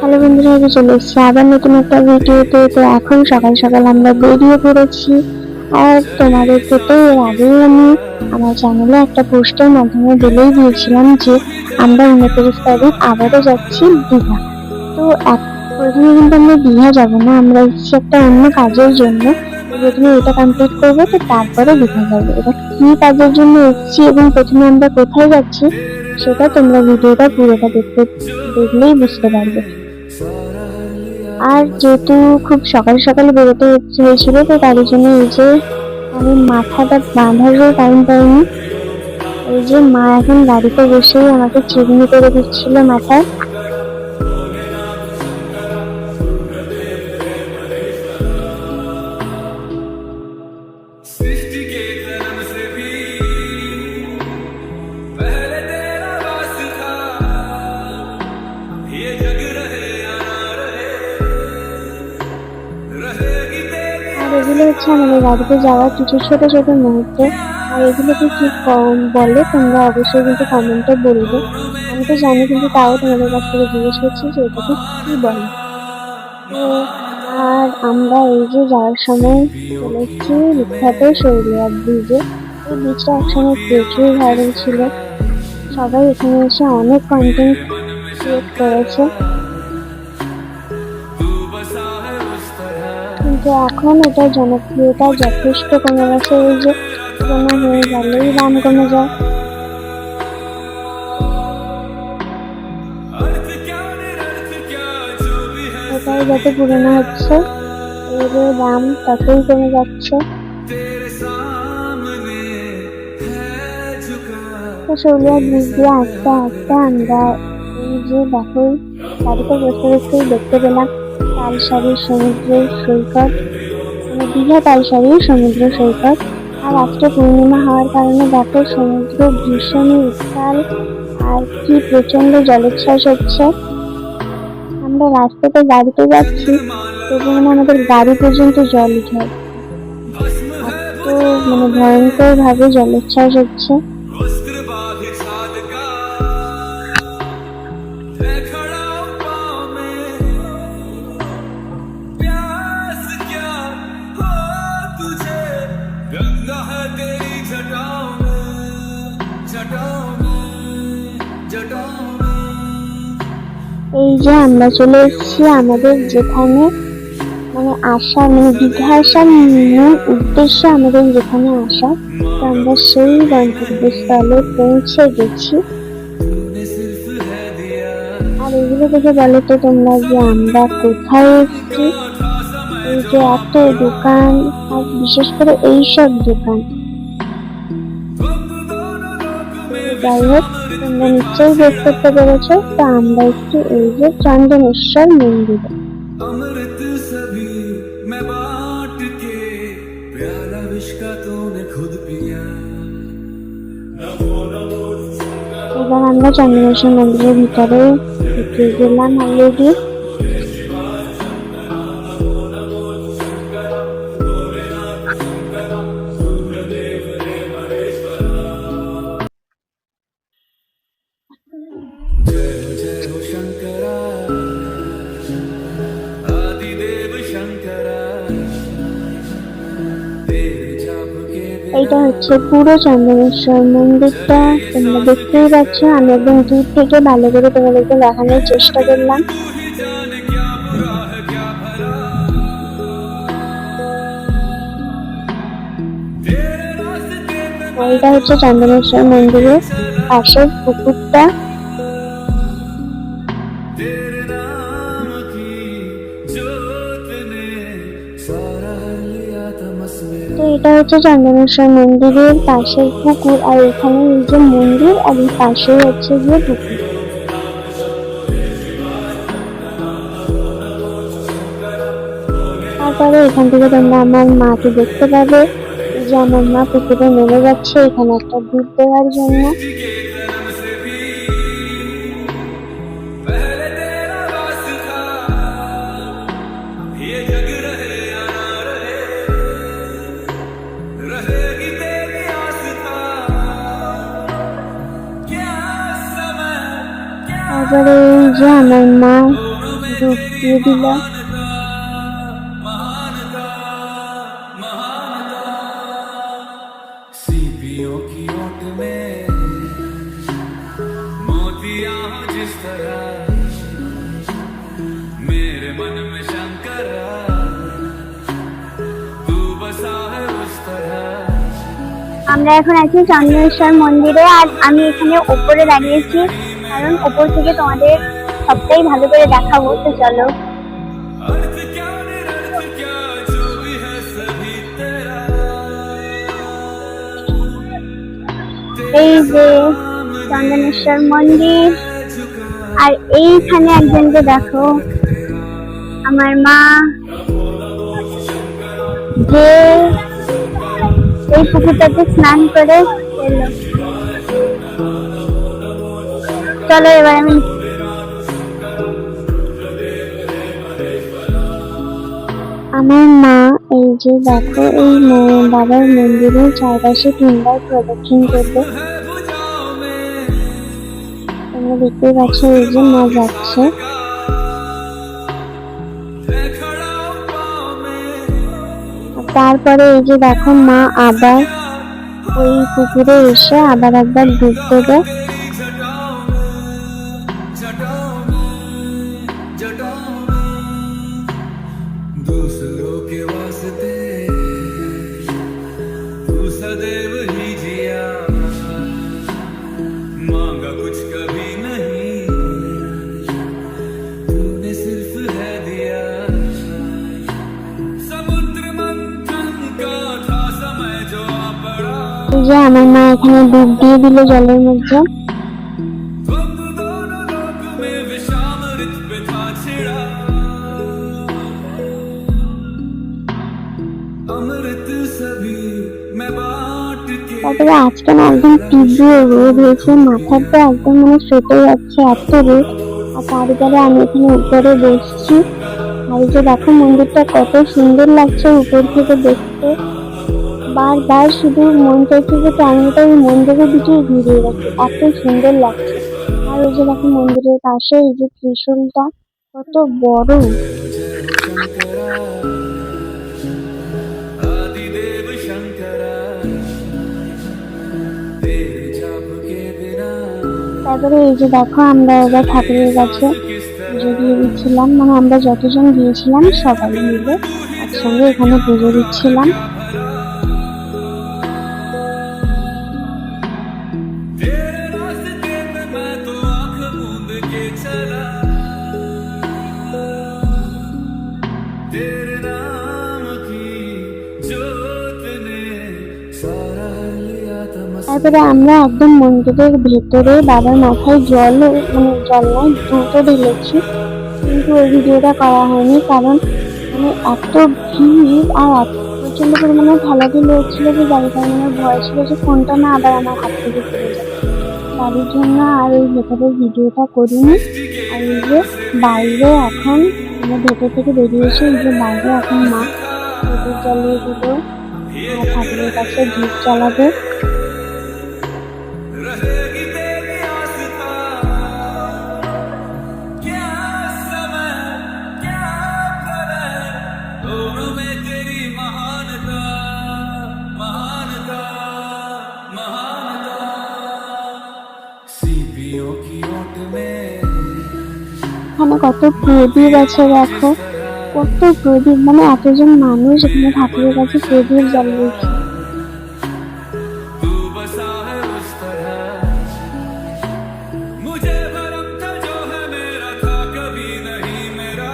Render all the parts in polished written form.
Hello বন্ধুরা, আমি চলে এসেছি আবার নতুন একটা ভিডিওতে। তো এখন সকাল সকাল আমরা বেরিয়ে পড়েছি। আর তোমাদেরকে তো এর আগেই আমি আমার চ্যানেলে একটা পোস্টের মাধ্যমে বলেই দিয়েছিলাম যে আমরা 29 তারিখ আবারও যাচ্ছি দীঘা। তো প্রথমে কিন্তু আমরা দীঘা যাবো না, আমরা এসেছি একটা অন্য কাজের জন্য। প্রথমে এটা কমপ্লিট করবো, তো তারপরে দীঘা যাবো। এবার কি কাজের জন্য এসেছি এবং প্রথমে আমরা কোথায় যাচ্ছি সেটা তোমরা ভিডিওটা পুরোটা দেখলেই বুঝতে পারবে। আর যেহেতু খুব সকাল সকাল বেরোতে হয়েছিল, তো তার জন্য এই যে আমি মাথাটা বাঁধারও টাইম পাইনি। এই যে মা এখন গাড়িতে বসেই আমাকে চিরুনি করে দিচ্ছিল মাথায়। এগুলো হচ্ছে আমাদের গাড়িতে যাওয়ার কিছু ছোট ছোট মুহূর্ত। আর এগুলোকে কি বলে তোমরা অবশ্যই কিন্তু কমেন্টে বলবে। আমি তো জানি, কিন্তু তাও তোমাদের কাছ থেকে জিজ্ঞেস করছি যে এটাকে কি বলে। তো আর আমরা এই যে যাওয়ার সময় চলে এসেছি বিখ্যাত শৈলিয়া ব্রিজে। এই ব্রিজটা একসময় প্রচুর ভাইরাল ছিল, সবাই এখানে এসে অনেক কন্টেন্ট ক্রিয়েট করেছে। কিন্তু এখন এটার জনপ্রিয়তা যথেষ্ট কমে গেছে। এই যে পুরোনো হয়ে গেলেই দাম কমে যায়। এটাই যত পুরোনো হচ্ছে এর দাম ততই কমে যাচ্ছে। তো শৈলিয়া ব্রিজ দিয়ে আস্তে আস্তে আমরা এই যে দেখো গাড়িতে বসে বসেই দেখতে পেলাম তালসারি সমুদ্র সৈকত, মানে দীঘা তালসারি সমুদ্র সৈকত। আর আজকে পূর্ণিমা হওয়ার কারণে দেখো সমুদ্র ভীষণই উত্তাল আর কি প্রচন্ড জলোচ্ছ্বাস হচ্ছে। আমরা রাস্তাতে গাড়িতে যাচ্ছি, তবু আমাদের গাড়ি পর্যন্ত জল উঠে, এত মানে ভয়ঙ্কর ভাবে জলোচ্ছ্বাস হচ্ছে। এই যে আমরা চলে এসেছি আমাদের যেখানে মানে আসা, মানে দীঘা আসার মূল উদ্দেশ্য আমাদের যেখানে আসা, তো আমরা সেই গন্তব্যস্থলে পৌঁছে গেছি। আর এগুলো দেখে বলো তো তোমরা যে আমরা কোথায় এসেছি। এই যে এত দোকান, আর বিশেষ করে এইসব দোকান। যাই হোক, তোমরা নিশ্চয়ই বের করতে পেরেছো। তো আমরা একটু এই যে চন্দনেশ্বর মন্দিরে। এবার আমরা চন্দনেশ্বর মন্দিরের ভিতরে ঢুকে গেলাম অলরেডি। এইটা হচ্ছে পুরো চন্দনেশ্বর মন্দিরটা, তোমরা দেখতেই পাচ্ছ। আমি একদম দূর থেকে ভালো করে তোমাদেরকে দেখানোর চেষ্টা করলাম। এইটা হচ্ছে চন্দনেশ্বর মন্দিরের পাশের পুকুরটা। তো এটা হচ্ছে চন্দনেশ্বর মন্দিরের পাশের পুকুর, আর এখানে এই যে মন্দির আর এই পাশে হচ্ছে গিয়ে পুকুর। তারপরে এখান থেকে তোমরা আমার মাকে দেখতে পাবে। এই যে আমার মা পুকুরে নেমে যাচ্ছে এখানে একটা ডুব দেওয়ার জন্য। তারপরে এই যে আমার মা ডুব দিয়ে দিল। सीपियों की ओट में मोतिया हो जिस तरह मेरे मन में शंकरा तू बसा है उस तरह। আমরা এখন আছি চন্দনেশ্বর মন্দিরে, আর আমি এখানে উপরে দাঁড়িয়েছি কারণ উপর থেকে তোমাদের সবটাই ভালো করে দেখাবো। তো চলো। अर्थ क्या निरर्थ क्या जो भी है सभी तेरा এই যে চন্দনেশ্বর মন্দির, আর এইখানে একজনকে দেখো, আমার মা, যে এই পুকুরটাতে স্নান করে এলো। চলো এবার আমি আমার মা, এই যে দেখো, এই বাবার মন্দিরের চারপাশে তিনবার প্রদক্ষিণ করবে। তোমরা দেখতে পাচ্ছ এই যে মা যাচ্ছে। তারপরে এই যে দেখো মা আবার ওই পুকুরে এসে আবার একবার ডুব দেবে। दूसरों के वास्ते तू सदैव ही जिया मांगा कुछ कभी नहीं तूने सिर्फ है दिया समुद्र मंथन का था समय जो आ पड़ा এই যে আমার মা এখানে ডুব দিয়ে দিল জলের মধ্যে। द्वंद्व दोनों लोक में विषामृत पे था छिड़ा अमृत सभी मैं बांट के তারপরে আজকে না একদম তীব্র রোদ হয়েছে, মাথাটা একদম মানে ফেটে যাচ্ছে, এত রোদ। আর তারপরে আমি এখানে উপরে বসছি, আর এই যে দেখো মন্দিরটা কত সুন্দর লাগছে উপর থেকে দেখতে। বারবার শুধু মন চাইছে যে ক্যামেরাটা ওই মন্দিরের দিকে ঘুরিয়ে রাখি, এত সুন্দর লাগছে। আর ওই যে দেখো মন্দিরের পাশে এই যে ত্রিশূলটা কত বড়। शंकरा आदिदेव शंकरा तेरे जाप के बिना তারপরে এই যে দেখো আমরা এবার ঠাকুরের কাছে किस পুজো দিয়ে দিচ্ছিলাম, মানে আমরা যতজন গিয়েছিলাম সবাই মিলে একসঙ্গে এখানে পুজো দিচ্ছিলাম। तेरे रास्ते पे मैं तो आंख मूंद के चला तेरे नाम की जोत ने सारा लिया तमस তারপরে আমরা একদম মন্দিরের ভেতরে বাবার মাথায় জল, মানে জল নয় দুধও ঢেলেছি, কিন্তু ওই ভিডিওটা করা হয়নি কারণ মানে এত ভিড় আর এত প্রচন্ড পরিমাণে ঠেলাঠেলি হচ্ছিল যে যার কারণে আমার ভয় ছিল যে ফোনটা না আবার আমার হাত থেকে পড়ে যায়, তাদের জন্য আর ওই ভেতরের ভিডিওটা করিনি। আর এই যে বাইরে এখন আমরা ভেতর থেকে বেরিয়ে এসে এই যে বাইরে এখন মা প্রদীপ জ্বালিয়ে দিল আর ঠাকুরের কাছে ধূপ জ্বালাবে। रहेगी तेरी आस्था क्या समय क्या प्रलय दोनों में तेरी महानता महानता महानता सीपियों की ओट में এখানে কত প্রদীপ আছে দেখো, কত প্রদীপ, মানে এতজন মানুষ এখানে ঠাকুরের কাছে প্রদীপ জ্বালিয়েছে। तू बसा है उस तरह मुझे भरम था जो है मेरा था कभी नहीं मेरा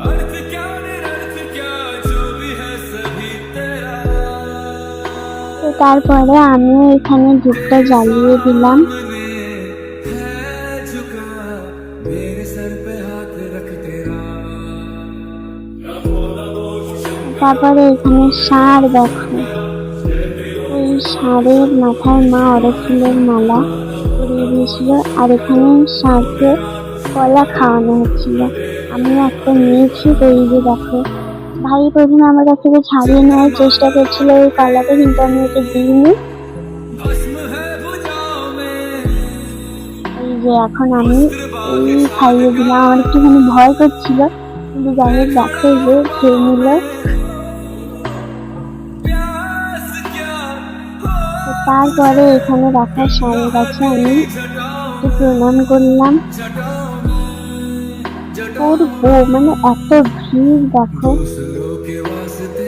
अर्थ क्या निरर्थ क्या जो भी है सभी तेरा তো তারপরে আমিও এখানে ধূপটা জ্বালিয়ে দিলাম। सामने है झुका मेरे सर पे हाथ रख तेरा তারপরে এখানে ষাঁড় দেখো, ওই ষাঁড়ের মাথায় মা অরফুলের মালা পরিয়ে দিয়েছিল, আর এখানে ষাঁড়কে কলা খাওয়ানো হচ্ছিল। আমি একটা নিয়েছি, তো এই যে দেখো ভাই প্রথমে আমার কাছ থেকে ছাড়িয়ে নেওয়ার চেষ্টা করছিল ওই কলাটা, কিন্তু আমি ওকে দিইনি। भस्म है भुजाओं में এই যে এখন আমি এই খাইয়ে দিলাম। আমার একটুখানি ভয় করছিল, কিন্তু যাই হোক দেখো যে খেয়ে নিল। তারপরে এখানে রাখা স্বামীর কাছে আমি একটু প্রণাম করলাম। করবো মানে এত ভিড় দেখো,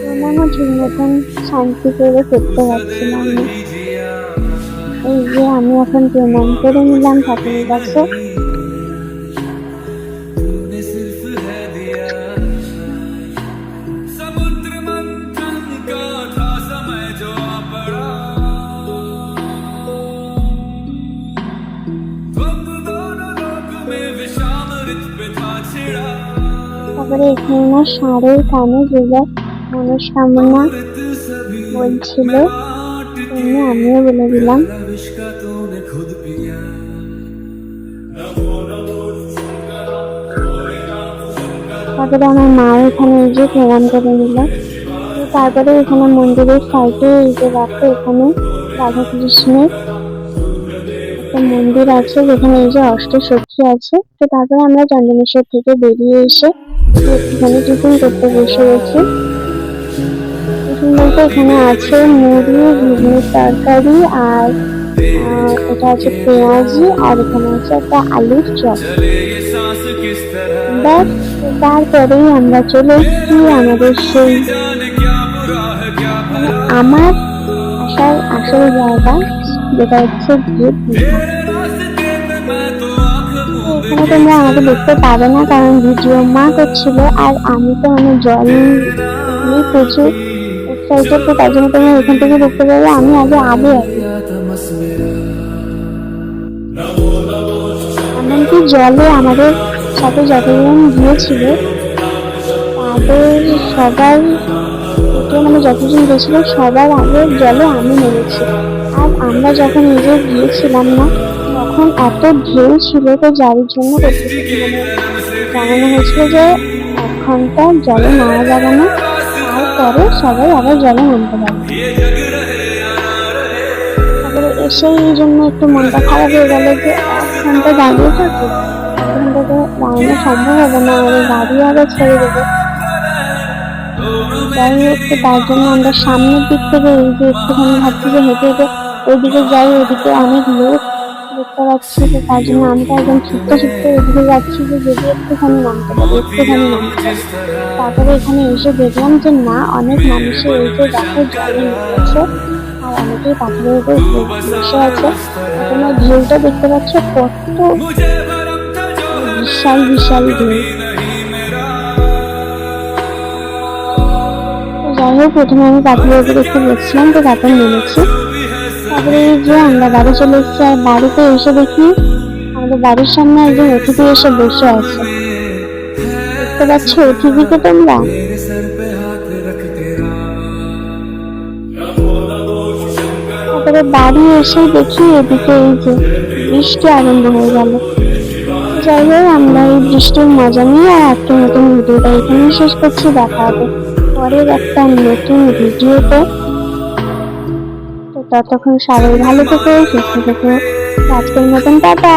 প্রণামও ঠিক মতন শান্তি করে করতে পারছিলাম না। এই যে আমি এখন প্রণাম করে নিলাম ঠাকুরের কাছে। তারপরে এখানে না ষাঁড়ের কানে যেগুলো মনস্কামনা বলছিল, তেমনি আমিও বলে দিলাম। তারপরে আমার মাও এখানে এই যে প্রণাম করে নিল। তারপরে এখানে মন্দিরের সাইডে এই যে দেখো এখানে রাধা কৃষ্ণের একটা মন্দির আছে, যেখানে এই যে অষ্টসখী আছে। তো তারপরে আমরা চন্দনেশ্বর থেকে বেরিয়ে এসে একটুখানি টিফিন করতে বসে গেছি। টিফিন বলতে এখানে আছে মুড়ি, ঘুগনির তরকারি, আর এটা আছে পেঁয়াজি, আর এখানে আছে একটা আলুর চপ। ব্যাস, তারপরেই আমরা চলে এসেছি আমাদের সেই আমার আসার আসল জায়গা, যেটা হচ্ছে গিয়ে এখানে তোমরা আমাকে দেখতে পাবে না, কারণ ভিডিও মা করছিল আর আমি তো জল প্রচুর এক্সাইটেড, তো তার জন্য তোমরা এখান থেকে দেখতে পাবে আমি আগে এমনকি জলে আমাদের সাথে যতজন গিয়েছিল তাদের সবার মানে যতজন গেছিল সবার আগে জলে আমি নেমেছি। আর আমরা যখন নিজে গিয়েছিলাম না তখন এত ঢেউ ছিল, তো যার জন্য জানানো হয়েছিল যে 1 ঘন্টা জলে নামা যাবে না, তারপরে সবাই আবার জলে নামতে পারবে। তারপরে এসে এই জন্য একটু মনটা খারাপ হয়ে গেল যে 1 ঘন্টা দাঁড়িয়ে থাকবো, 1 ঘন্টা তো দাঁড়ানো সম্ভব হবে না, আমাদের গাড়ি আবার ছেড়ে দেবে। যাই হোক, তার জন্য আমরা সামনের দিক থেকে এই যে একটুখানি ভাবছি যে হেঁটে হেঁটে ওইদিকে যাই, ওইদিকে অনেক লোক দেখতে পাচ্ছি, তো তার জন্য আমি তো একদম ছুটতে ছুটতে ওইদিকে যাচ্ছি যে যদি একটুখানি নামতে পারি, একটুখানি নামতে পারি। তারপরে এখানে এসে দেখলাম যে না, অনেক মানুষের এই যে দেখো জলে নেমেছে, আর অনেকেই পাথরের উপর বসে আছে। তোমরা ঢেউটা দেখতে পাচ্ছ, কত বিশাল বিশাল ঢেউ। যাই হোক, প্রথমে আমি পাথরের উপর একটু বসছিলাম, তো তারপর নেমেছি। তারপরে এই যে আমরা বাড়ি চলে এসেছি, আর বাড়িতে এসে দেখি আমাদের বাড়ির সামনে একজন অতিথি এসে বসে আছে। দেখতে পাচ্ছ অতিথিকে তোমরা? তারপরে বাড়ি এসে দেখি এদিকে এই যে বৃষ্টি আরম্ভ হয়ে গেল। যাই হোক, আমরা এই বৃষ্টির মজা নিয়ে আর একটা নতুন ভিডিওটা এখানেই শেষ করছি। দেখা হবে পরের একটা নতুন ভিডিওতে। তো ততক্ষণ সবাই ভালো থেকো, সুস্থ থেকো। আজকের মতন টাটা।